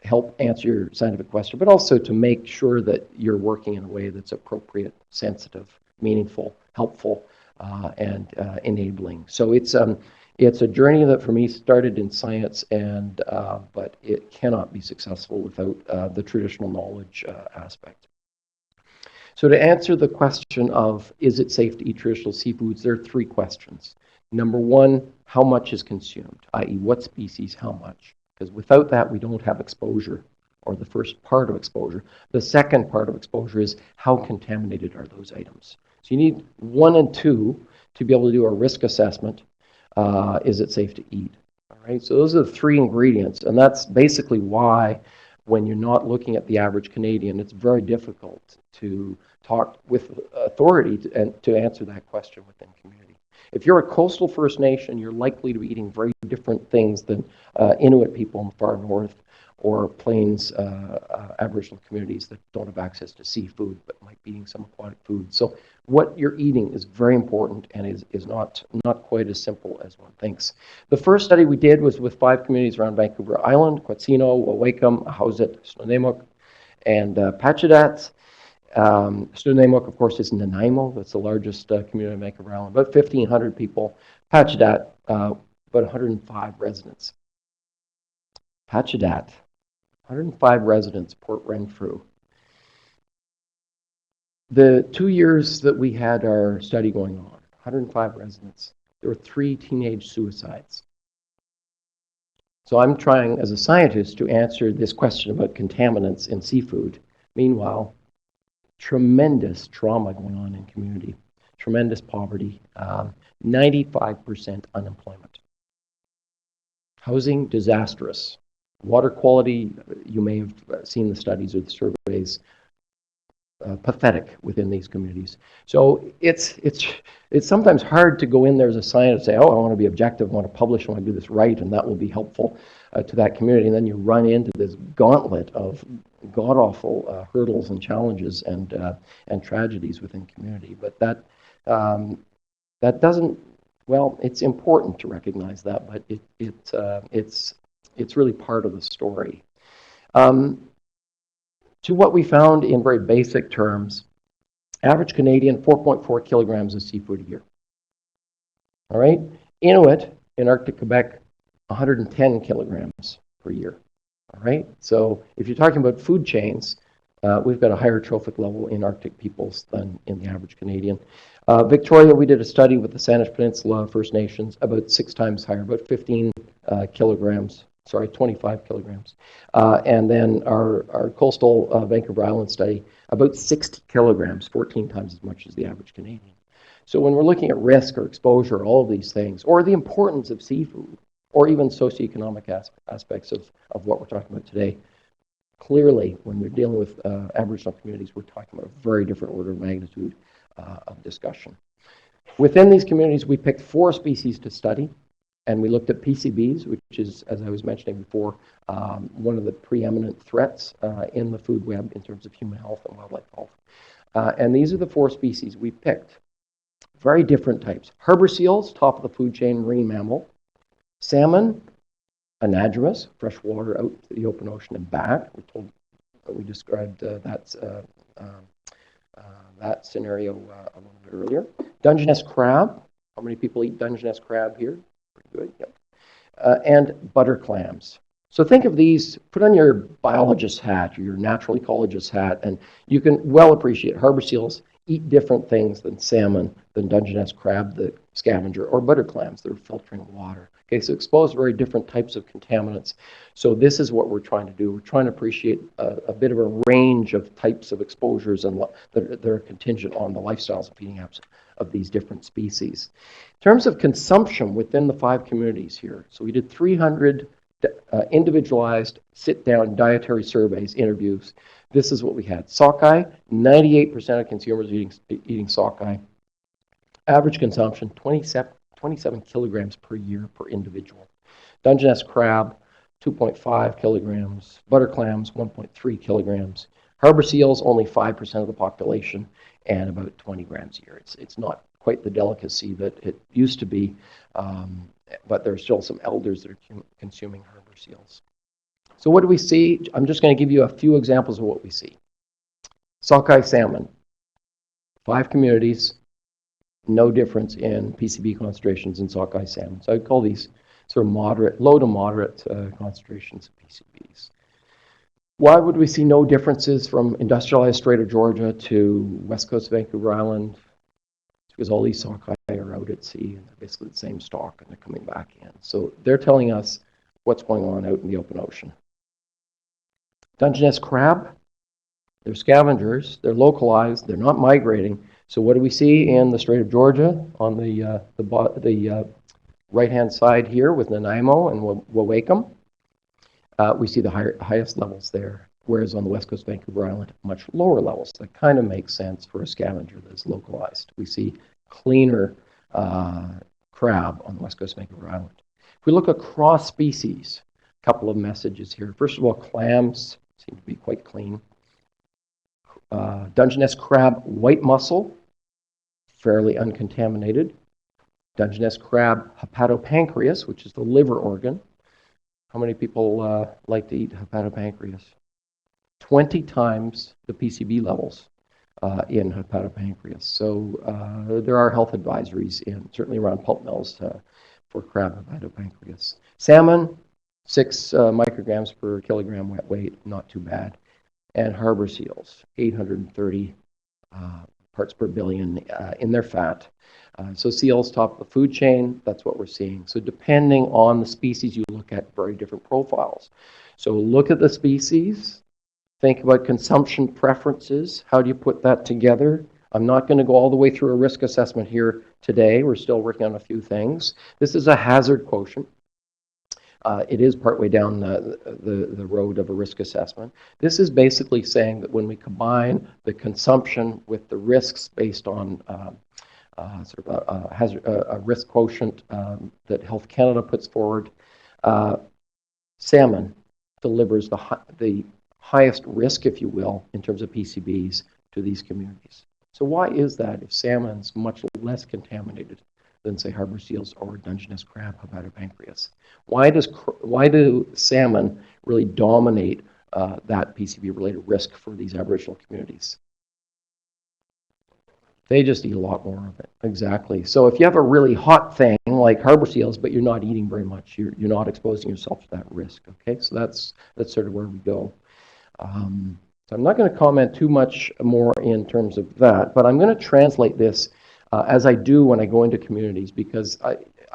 help answer your scientific question, but also to make sure that you're working in a way that's appropriate, sensitive, meaningful, helpful, and enabling. So it's a journey that for me started in science, but it cannot be successful without the traditional knowledge aspect. So to answer the question of is it safe to eat traditional seafoods, there are three questions. Number one, how much is consumed, i.e. what species, how much? Because without that, we don't have exposure, or the first part of exposure. The second part of exposure is how contaminated are those items. So you need 1 and 2 to be able to do a risk assessment. Is it safe to eat? All right, so those are the three ingredients, and that's basically why when you're not looking at the average Canadian, it's very difficult to talk with authority to answer that question within community. If you're a coastal First Nation, you're likely to be eating very different things than Inuit people in the far north or plains Aboriginal communities that don't have access to seafood but might be eating some aquatic food. So what you're eating is very important and is not quite as simple as one thinks. The first study we did was with 5 communities around Vancouver Island: Quetzino, Wawakam, Ahousaht, Snuneymuxw, and Pacheedaht. Snuneymuxw, of course, is Nanaimo. That's the largest community on Vancouver Island, about 1,500 people. Pacheedaht, about 105 residents. Pacheedaht, 105 residents, Port Renfrew. The 2 years that we had our study going on, 105 residents, there were 3 teenage suicides. So I'm trying, as a scientist, to answer this question about contaminants in seafood. Meanwhile, tremendous trauma going on in community, tremendous poverty, 95% unemployment. Housing, disastrous. Water quality, you may have seen the studies or the surveys, pathetic within these communities. So it's sometimes hard to go in there as a scientist and say, oh, I want to be objective, I want to publish, I want to do this right, and that will be helpful to that community. And then you run into this gauntlet of god-awful hurdles and challenges and tragedies within community. But that doesn't, well, it's important to recognize that, but it's really part of the story. To what we found in very basic terms, average Canadian, 4.4 kilograms of seafood a year. All right? Inuit in Arctic Quebec, 110 kilograms per year. All right? So if you're talking about food chains, we've got a higher trophic level in Arctic peoples than in the average Canadian. Victoria, we did a study with the Sanitation Peninsula First Nations, about 6 times higher, about 15 kilograms. Sorry, 25 kilograms. And then our coastal Vancouver Island study, about 60 kilograms, 14 times as much as the average Canadian. So when we're looking at risk or exposure, all of these things, or the importance of seafood, or even socioeconomic aspects of what we're talking about today, clearly when we're dealing with Aboriginal communities, we're talking about a very different order of magnitude of discussion. Within these communities, we picked 4 species to study. And we looked at PCBs, which is, as I was mentioning before, one of the preeminent threats in the food web in terms of human health and wildlife health. And these are the 4 species we picked. Very different types. Harbour seals, top of the food chain, marine mammal. Salmon, anadromous, freshwater out to the open ocean and back. We described that scenario a little bit earlier. Dungeness crab. How many people eat Dungeness crab here? Pretty good, yep. And butter clams. So think of these, put on your biologist hat or your natural ecologist hat, and you can well appreciate harbour seals eat different things than salmon, than Dungeness crab, the scavenger, or butter clams that are filtering water. Okay, so expose very different types of contaminants. So this is what we're trying to do. We're trying to appreciate a bit of a range of types of exposures and that are contingent on the lifestyles and feeding habits of these different species. In terms of consumption within the 5 communities here, so we did 300 individualized sit-down dietary surveys, interviews. This is what we had. Sockeye, 98% of consumers eating sockeye. Average consumption, 27 kilograms per year per individual. Dungeness crab, 2.5 kilograms. Butter clams, 1.3 kilograms. Harbour seals, only 5% of the population, and about 20 grams a year. It's not quite the delicacy that it used to be, but there's still some elders that are consuming harbour seals. So what do we see? I'm just going to give you a few examples of what we see. Sockeye salmon, 5 communities, no difference in PCB concentrations in sockeye salmon. So I'd call these sort of moderate, low to moderate concentrations of PCBs. Why would we see no differences from industrialized Strait of Georgia to west coast of Vancouver Island? It's because all these sockeye are out at sea and they're basically the same stock and they're coming back in. So they're telling us what's going on out in the open ocean. Dungeness crab, they're scavengers, they're localized, they're not migrating. So what do we see in the Strait of Georgia on the right-hand side here with Nanaimo and Wawakam? We see the highest levels there, whereas on the west coast of Vancouver Island, much lower levels. That kind of makes sense for a scavenger that's localized. We see cleaner crab on the west coast of Vancouver Island. If we look across species, a couple of messages here. First of all, clams seem to be quite clean. Dungeness crab, white mussel, fairly uncontaminated. Dungeness crab, hepatopancreas, which is the liver organ. How many people like to eat hepatopancreas? 20 times the PCB levels in hepatopancreas. So there are health advisories certainly around pulp mills for crab hepatopancreas. Salmon, 6 micrograms per kilogram wet weight, not too bad. And harbour seals, 830 parts per billion in their fat. So seals top of the food chain, that's what we're seeing. So depending on the species you look at, very different profiles. So look at the species, think about consumption preferences. How do you put that together? I'm not going to go all the way through a risk assessment here today. We're still working on a few things. This is a hazard quotient. It is partway down the road of a risk assessment. This is basically saying that when we combine the consumption with the risks based on sort of a risk quotient that Health Canada puts forward, salmon delivers the highest risk, if you will, in terms of PCBs to these communities. So why is that if salmon's much less contaminated than, say, harbor seals or Dungeness crab, hepatopancreas? Why do salmon really dominate that PCB-related risk for these Aboriginal communities? They just eat a lot more of it. Exactly. So if you have a really hot thing like harbor seals, but you're not eating very much, you're not exposing yourself to that risk. Okay, so that's sort of where we go. So I'm not going to comment too much more in terms of that, but I'm going to translate this as I do when I go into communities, because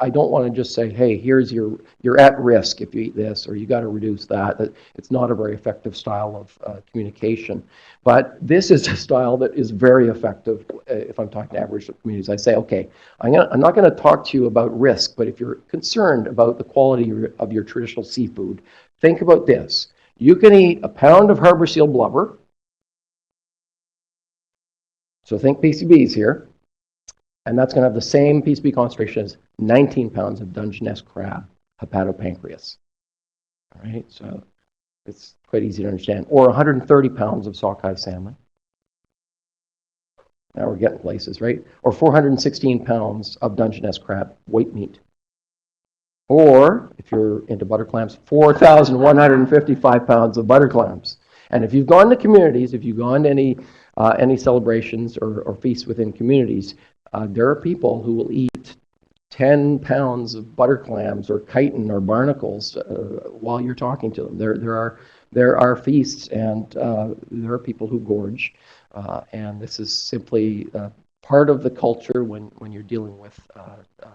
I don't want to just say, hey, here's you're at risk if you eat this, or you got to reduce that. It's not a very effective style of communication. But this is a style that is very effective if I'm talking to Aboriginal communities. I say, okay, I'm not going to talk to you about risk, but if you're concerned about the quality of your traditional seafood, think about this. You can eat a pound of harbor seal blubber. So think PCBs here. And that's going to have the same PCB concentration as 19 pounds of Dungeness crab, hepatopancreas. All right, so it's quite easy to understand. Or 130 pounds of sockeye salmon. Now we're getting places, right? Or 416 pounds of Dungeness crab, white meat. Or, if you're into butter clams, 4,155 pounds of butter clams. And if you've gone to communities, if you've gone to any celebrations or feasts within communities, there are people who will eat 10 pounds of butter clams or chitin or barnacles while you're talking to them. There are feasts, and there are people who gorge, and this is simply part of the culture when you're dealing with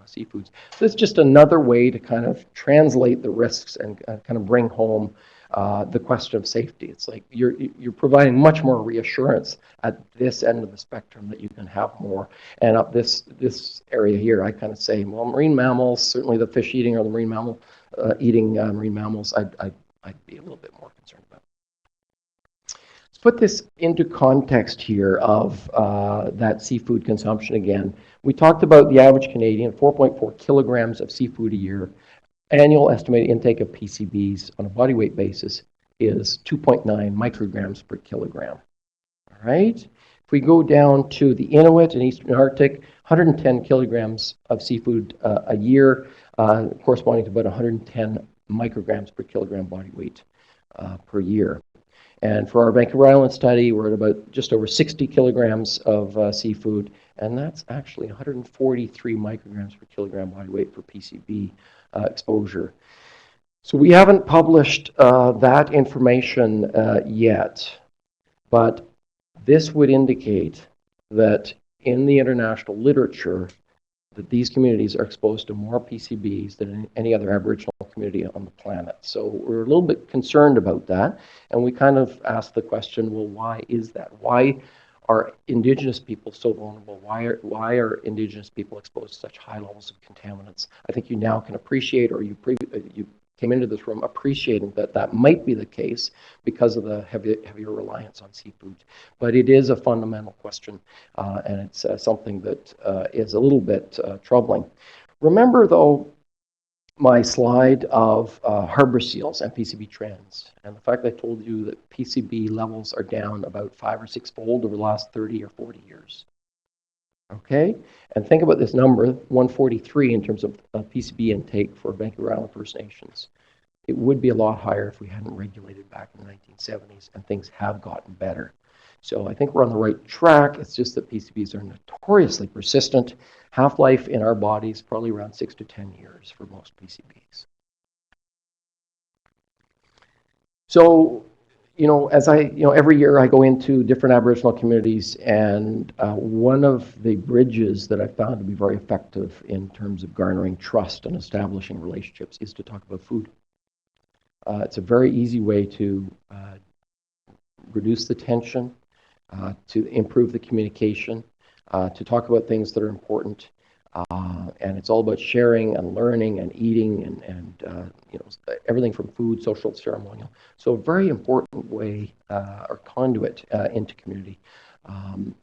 seafoods. So it's just another way to kind of translate the risks and kind of bring home the question of safety. It's like you're providing much more reassurance at this end of the spectrum that you can have more. And up this area here, I kind of say, well, marine mammals, certainly the fish eating or the marine mammal eating marine mammals, I'd be a little bit more concerned about. Let's put this into context here of that seafood consumption again. We talked about the average Canadian, 4.4 kilograms of seafood a year. Annual estimated intake of PCBs on a body weight basis is 2.9 micrograms per kilogram. All right. If we go down to the Inuit in Eastern Arctic, 110 kilograms of seafood a year, corresponding to about 110 micrograms per kilogram body weight per year. And for our Vancouver Island study, we're at about just over 60 kilograms of seafood, and that's actually 143 micrograms per kilogram body weight for PCB exposure. So we haven't published that information yet, but this would indicate that in the international literature that these communities are exposed to more PCBs than any other Aboriginal community on the planet. So we're a little bit concerned about that, and we kind of ask the question, well, why is that? Why are Indigenous people so vulnerable? Why are Indigenous people exposed to such high levels of contaminants? I think you now can appreciate, or you came into this room appreciating that might be the case because of the heavier reliance on seafood. But it is a fundamental question, and it's something that is a little bit troubling. Remember, though, my slide of harbor seals and PCB trends, and the fact that I told you that PCB levels are down about 5 or 6-fold over the last 30 or 40 years. Okay, and think about this number, 143 in terms of PCB intake for Vancouver Island First Nations. It would be a lot higher if we hadn't regulated back in the 1970s, and things have gotten better. So I think we're on the right track. It's just that PCBs are notoriously persistent. Half-life in our bodies probably around 6 to 10 years for most PCBs. So, every year I go into different Aboriginal communities, and one of the bridges that I found to be very effective in terms of garnering trust and establishing relationships is to talk about food. It's a very easy way to reduce the tension, to improve the communication, to talk about things that are important. And it's all about sharing and learning and eating and you know, everything from food, social, ceremonial. So a very important way or conduit into community.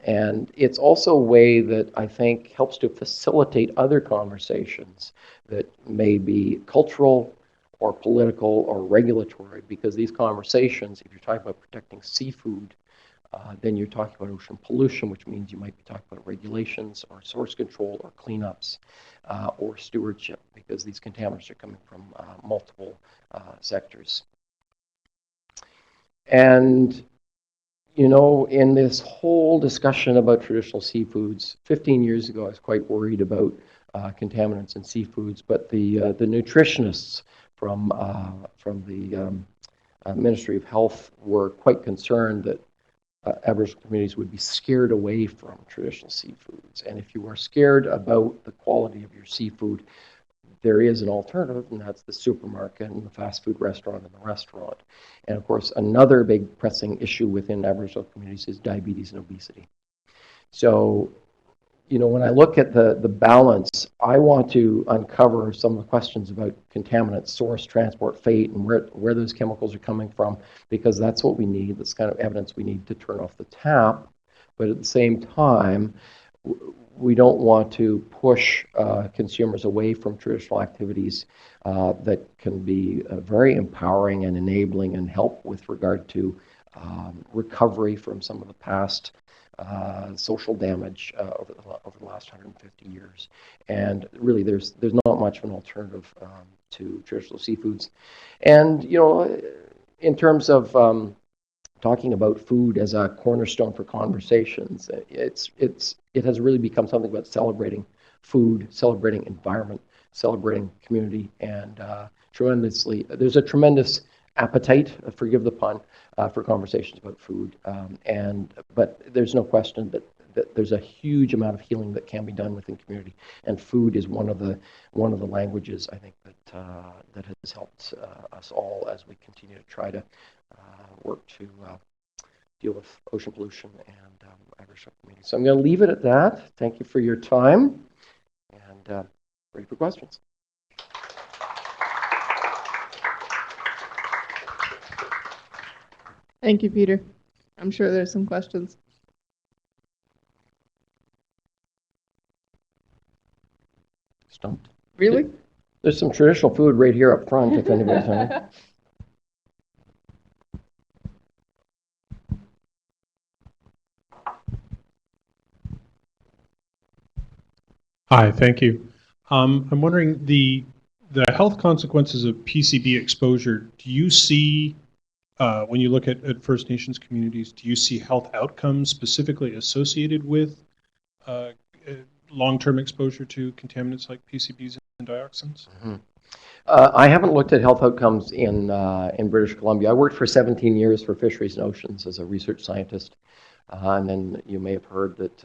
And it's also a way that I think helps to facilitate other conversations that may be cultural or political or regulatory, because these conversations, if you're talking about protecting seafood, then you're talking about ocean pollution, which means you might be talking about regulations or source control or cleanups or stewardship, because these contaminants are coming from multiple sectors. And, you know, in this whole discussion about traditional seafoods, 15 years ago, I was quite worried about contaminants in seafoods, but the nutritionists from the Ministry of Health were quite concerned that Aboriginal communities would be scared away from traditional seafoods. And if you are scared about the quality of your seafood, there is an alternative, and that's the supermarket and the fast food restaurant and the restaurant. And of course, another big pressing issue within Aboriginal communities is diabetes and obesity. So, you know, when I look at the balance, I want to uncover some of the questions about contaminants, source, transport, fate, and where those chemicals are coming from, because that's what we need. That's kind of evidence we need to turn off the tap. But at the same time, we don't want to push consumers away from traditional activities that can be very empowering and enabling and help with regard to recovery from some of the past social damage over the last 150 years. And really, there's not much of an alternative to traditional seafoods. And, you know, in terms of talking about food as a cornerstone for conversations, it has really become something about celebrating food, celebrating environment, celebrating community, and there's a tremendous appetite, forgive the pun, for conversations about food. But there's no question that there's a huge amount of healing that can be done within community, and food is one of the languages I think that has helped us all as we continue to try to work to deal with ocean pollution and Aboriginal communities. So I'm going to leave it at that. Thank you for your time, and ready for questions. Thank you, Peter. I'm sure there's some questions. Stumped. Really? There's some traditional food right here up front, if anybody's hungry. Hi, thank you. I'm wondering the health consequences of PCB exposure. Do you see, when you look at First Nations communities, do you see health outcomes specifically associated with long-term exposure to contaminants like PCBs and dioxins? Mm-hmm. I haven't looked at health outcomes in British Columbia. I worked for 17 years for Fisheries and Oceans as a research scientist, and then you may have heard that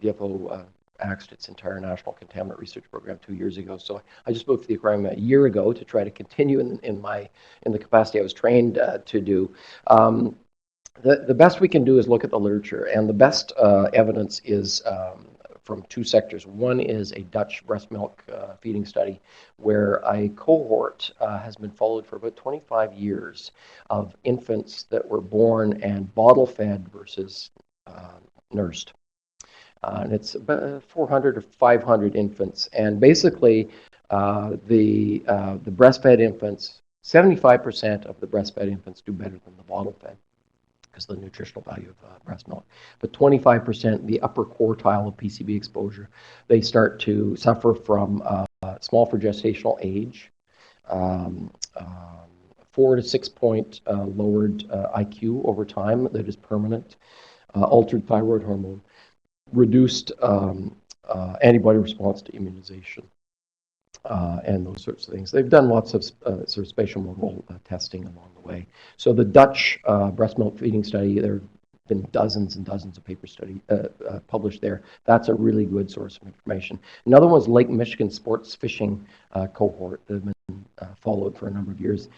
DFO axed its entire national contaminant research program 2 years ago. So I just moved to the Aquarium a year ago to try to continue in the capacity I was trained to do. The best we can do is look at the literature, and the best evidence is from two sectors. One is a Dutch breast milk feeding study where a cohort has been followed for about 25 years of infants that were born and bottle fed versus nursed. And it's about 400 or 500 infants. And basically, the breastfed infants, 75% of the breastfed infants do better than the bottle fed because of the nutritional value of breast milk. But 25%, the upper quartile of PCB exposure, they start to suffer from small for gestational age, 4 to 6 point lowered IQ over time that is permanent, altered thyroid hormone, reduced antibody response to immunization, and those sorts of things. They've done lots of sort of spatial modal testing along the way. So the Dutch breast milk feeding study, there have been dozens and dozens of papers published there. That's a really good source of information. Another one was Lake Michigan sports fishing cohort that have been followed for a number of years.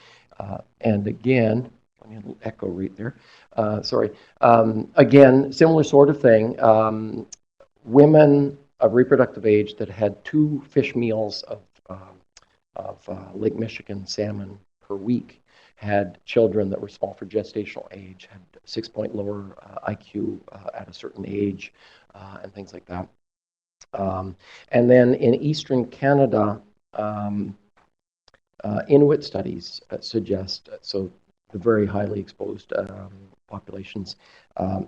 And again, I need a little echo right there. Sorry. Again, similar sort of thing. Women of reproductive age that had 2 fish meals of Lake Michigan salmon per week had children that were small for gestational age, had 6-point lower IQ at a certain age, and things like that. And then in Eastern Canada, Inuit studies suggest, so the very highly exposed populations,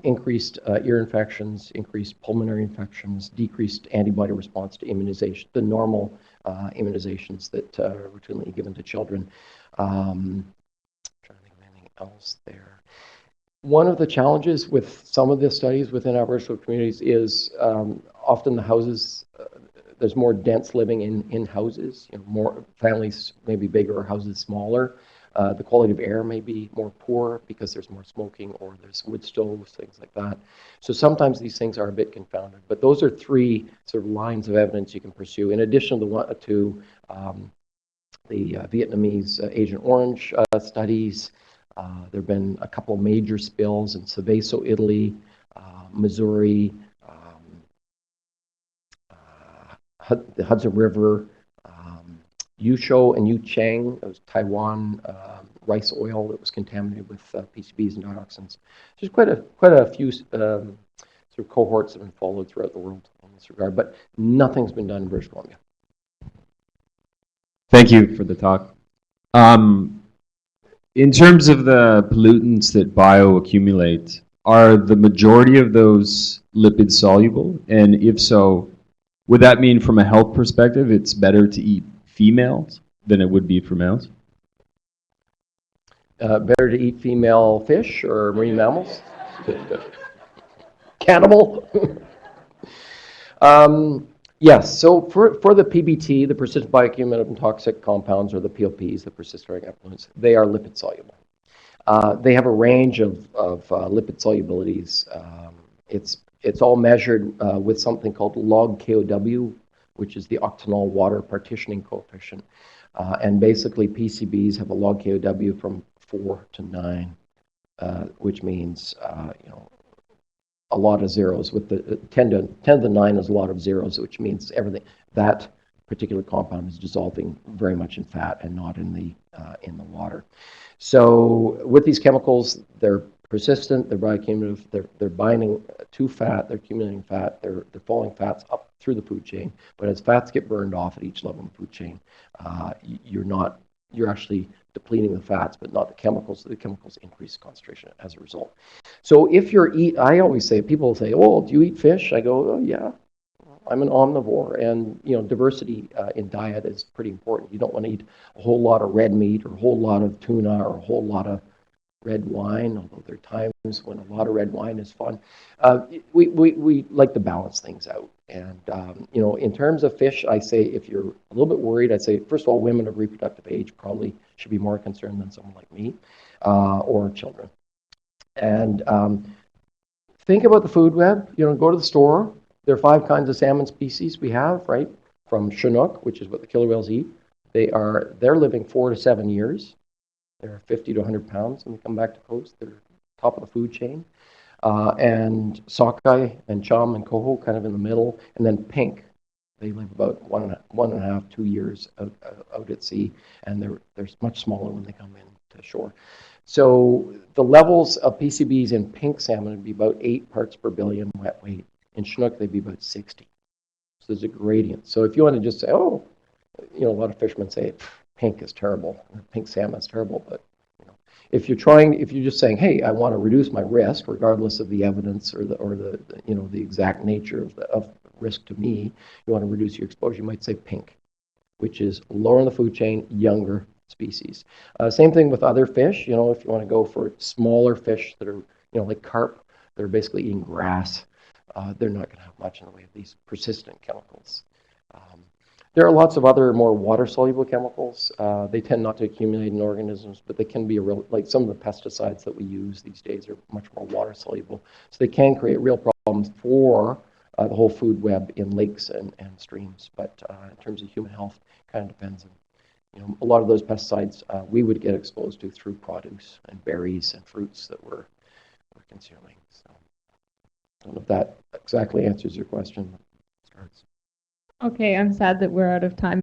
increased ear infections, increased pulmonary infections, decreased antibody response to immunization, the normal immunizations that are routinely given to children. Trying to think of anything else there. One of the challenges with some of the studies within Aboriginal communities is often the houses, there's more dense living in houses, more families may be bigger, houses smaller. The quality of air may be more poor because there's more smoking or there's wood stoves, things like that. So sometimes these things are a bit confounded. But those are 3 sort of lines of evidence you can pursue. In addition to the Vietnamese Agent Orange studies, there have been a couple major spills in Seveso, Italy, Missouri, the Hudson River, Yusho and Yuchang, it was Taiwan rice oil that was contaminated with PCBs and dioxins. There's quite a few sort of cohorts that have been followed throughout the world in this regard, but nothing's been done in British Columbia. Thank you for the talk. In terms of the pollutants that bioaccumulate, are the majority of those lipid soluble? And if so, would that mean from a health perspective it's better to eat females than it would be for males? Better to eat female fish or marine mammals? Cannibal? Yes, so for the PBT, the persistent bioaccumulative and toxic compounds, or the POPs, the persistent organic pollutants, they are lipid soluble. They have a range of lipid solubilities. It's all measured with something called log KOW, which is the octanol water partitioning coefficient. And basically PCBs have a log KOW from 4 to 9, which means a lot of zeros. With the 10 to the 9 is a lot of zeros, which means everything that particular compound is dissolving very much in fat and not in the water. So with these chemicals, they're persistent, they're bioaccumulative, they're binding to fat, they're accumulating fat, they're falling fats up through the food chain. But as fats get burned off at each level in the food chain, you're actually depleting the fats, but not the chemicals. The chemicals increase concentration as a result. So if I always say, people say, oh, do you eat fish? I go, oh, yeah, I'm an omnivore, and diversity in diet is pretty important. You don't want to eat a whole lot of red meat or a whole lot of tuna or a whole lot of red wine, although there are times when a lot of red wine is fun. We like to balance things out. And, in terms of fish, I say if you're a little bit worried, I'd say, first of all, women of reproductive age probably should be more concerned than someone like me or children. And think about the food web. Go to the store. There are 5 kinds of salmon species we have, right? From Chinook, which is what the killer whales eat. They're living 4 to 7 years. They're 50 to 100 pounds when they come back to coast. They're top of the food chain. And sockeye and chum and coho kind of in the middle. And then pink. They live about 1.5, 2 years out at sea. And they're much smaller when they come in to shore. So the levels of PCBs in pink salmon would be about 8 parts per billion wet weight. In Chinook, they'd be about 60. So there's a gradient. So if you want to just say, a lot of fishermen say pink is terrible, pink salmon is terrible, but if you're just saying, hey, I want to reduce my risk, regardless of the evidence or the exact nature of risk to me, you want to reduce your exposure, you might say pink, which is lower in the food chain, younger species. Same thing with other fish. If you want to go for smaller fish that are, like carp, they're basically eating grass. They're not going to have much in the way of these persistent chemicals. There are lots of other more water-soluble chemicals. They tend not to accumulate in organisms, but they can be like some of the pesticides that we use these days are much more water-soluble. So they can create real problems for the whole food web in lakes and streams. But in terms of human health, it kind of depends. A lot of those pesticides we would get exposed to through produce and berries and fruits that we're consuming. So I don't know if that exactly answers your question. starts. Okay, I'm sad that we're out of time.